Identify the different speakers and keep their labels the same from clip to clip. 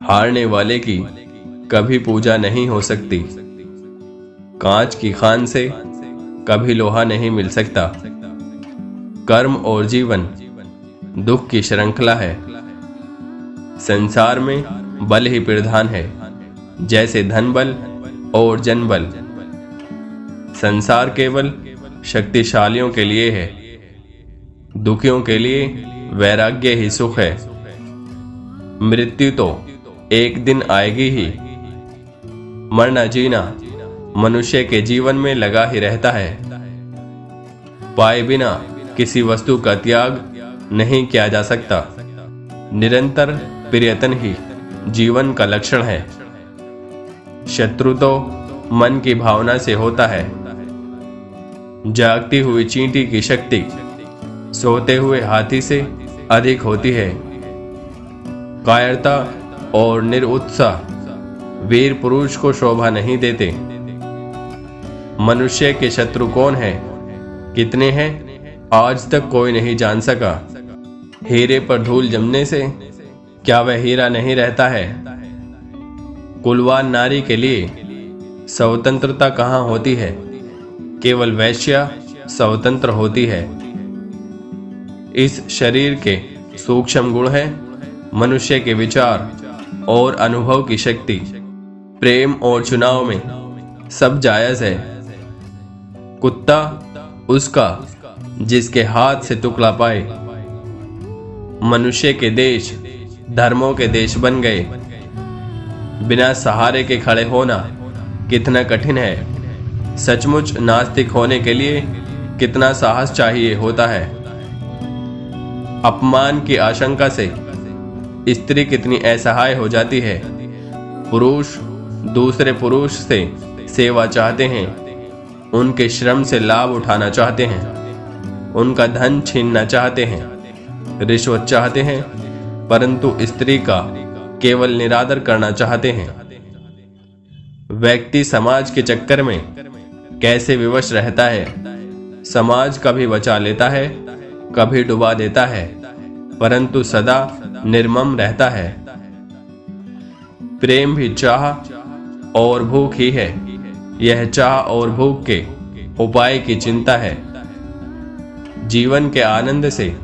Speaker 1: हारने वाले की कभी पूजा नहीं हो सकती। कांच की खान से कभी लोहा नहीं मिल सकता। कर्म और जीवन दुख की श्रृंखला है। संसार में बल ही प्रधान है, जैसे धन बल और जन बल। संसार केवल शक्तिशालियों के लिए है, दुखियों के लिए वैराग्य ही सुख है। मृत्यु तो एक दिन आएगी ही। मरना जीना मनुष्य के जीवन में लगा ही रहता है। पाए बिना किसी वस्तु का त्याग नहीं किया जा सकता। निरंतर प्रयत्न ही जीवन का लक्षण है। शत्रु तो मन की भावना से होता है। जागती हुई चींटी की शक्ति सोते हुए हाथी से अधिक होती है। कायरता और निरुत्साह वीर पुरुष को शोभा नहीं देते। मनुष्य के शत्रु कौन है, कितने हैं, आज तक कोई नहीं जान सका। हीरे पर धूल जमने से क्या वह हीरा नहीं रहता है। कुलवान नारी के लिए स्वतंत्रता कहाँ होती है, केवल वैश्या स्वतंत्र होती है। इस शरीर के सूक्ष्म गुण हैं मनुष्य के विचार और अनुभव की शक्ति। प्रेम और चुनाव में सब जायज है। कुत्ता उसका जिसके हाथ से टुकड़ा पाए। मनुष्य के देश धर्मों के देश बन गए। बिना सहारे के खड़े होना कितना कठिन है। सचमुच नास्तिक होने के लिए कितना साहस चाहिए होता है। अपमान की आशंका से स्त्री कितनी असहाय हो जाती है। पुरुष दूसरे पुरुष से सेवा चाहते हैं, उनके श्रम से लाभ उठाना चाहते हैं, उनका धन छीनना चाहते हैं, रिश्वत चाहते हैं, परंतु स्त्री का केवल निरादर करना चाहते हैं। व्यक्ति समाज के चक्कर में कैसे विवश रहता है। समाज कभी बचा लेता है, कभी डुबा देता है, परंतु सदा निर्मम रहता है। प्रेम भी चाह और भूख ही है। यह चाह और भूख के उपाय की चिंता है। जीवन के आनंद से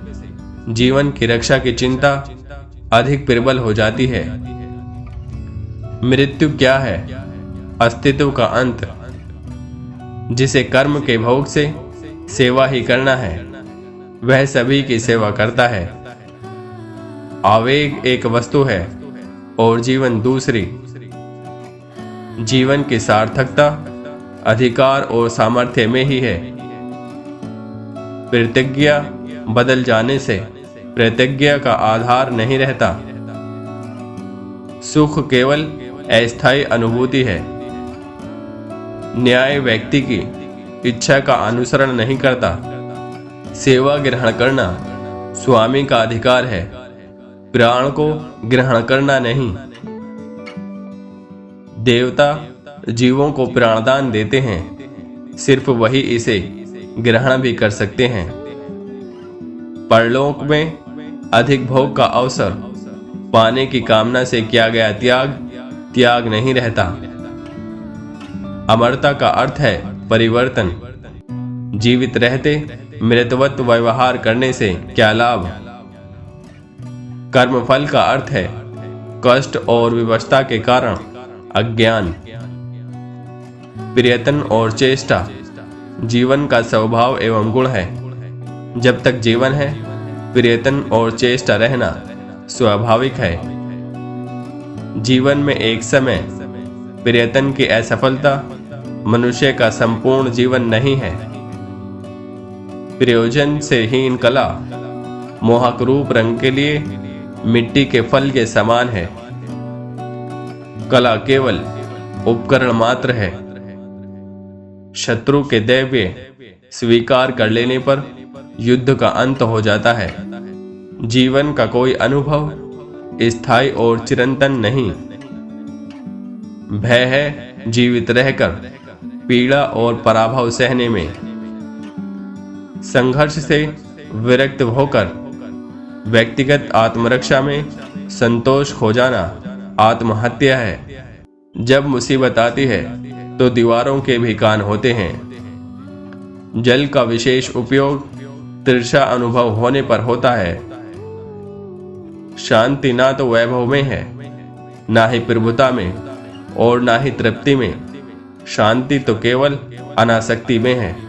Speaker 1: जीवन की रक्षा की चिंता अधिक प्रबल हो जाती है। मृत्यु क्या है? अस्तित्व का अंत, जिसे कर्म के भोग से सेवा ही करना है, वह सभी की सेवा करता है। आवेग एक वस्तु है और जीवन दूसरी। जीवन की सार्थकता अधिकार और सामर्थ्य में ही है। प्रतिज्ञा बदल जाने से प्रतिज्ञा का आधार नहीं रहता। सुख केवल अस्थायी अनुभूति है। न्याय व्यक्ति की इच्छा का अनुसरण नहीं करता। सेवा ग्रहण करना स्वामी का अधिकार है, प्राण को ग्रहण करना नहीं। देवता जीवों को प्राणदान देते हैं, सिर्फ वही इसे ग्रहण भी कर सकते हैं। परलोक में अधिक भोग का अवसर पाने की कामना से किया गया त्याग नहीं रहता। अमरता का अर्थ है परिवर्तन। जीवित रहते मृतवत व्यवहार करने से क्या लाभ। कर्मफल का अर्थ है कष्ट और विवशता के कारण अज्ञान। प्रयत्न और चेष्टा जीवन का स्वभाव एवं गुण है। जब तक जीवन है, प्रयत्न और चेष्टा रहना स्वाभाविक है। जीवन में एक समय प्रयत्न की असफलता मनुष्य का संपूर्ण जीवन नहीं है। प्रयोजन से हीन कला मोहक रूप रंग के लिए मिट्टी के फल के समान है। कला केवल उपकरण मात्र है। शत्रु के दैव्य स्वीकार कर लेने पर युद्ध का अंत हो जाता है। जीवन का कोई अनुभव स्थायी और चिरंतन नहीं। भय है जीवित रहकर पीड़ा और पराभव सहने में। संघर्ष से विरक्त होकर व्यक्तिगत आत्मरक्षा में संतोष खो जाना आत्महत्या है। जब मुसीबत आती है तो दीवारों के भी कान होते हैं। जल का विशेष उपयोग तिरछा अनुभव होने पर होता है। शांति ना तो वैभव में है, ना ही प्रभुता में और ना ही तृप्ति में। शांति तो केवल अनासक्ति में है।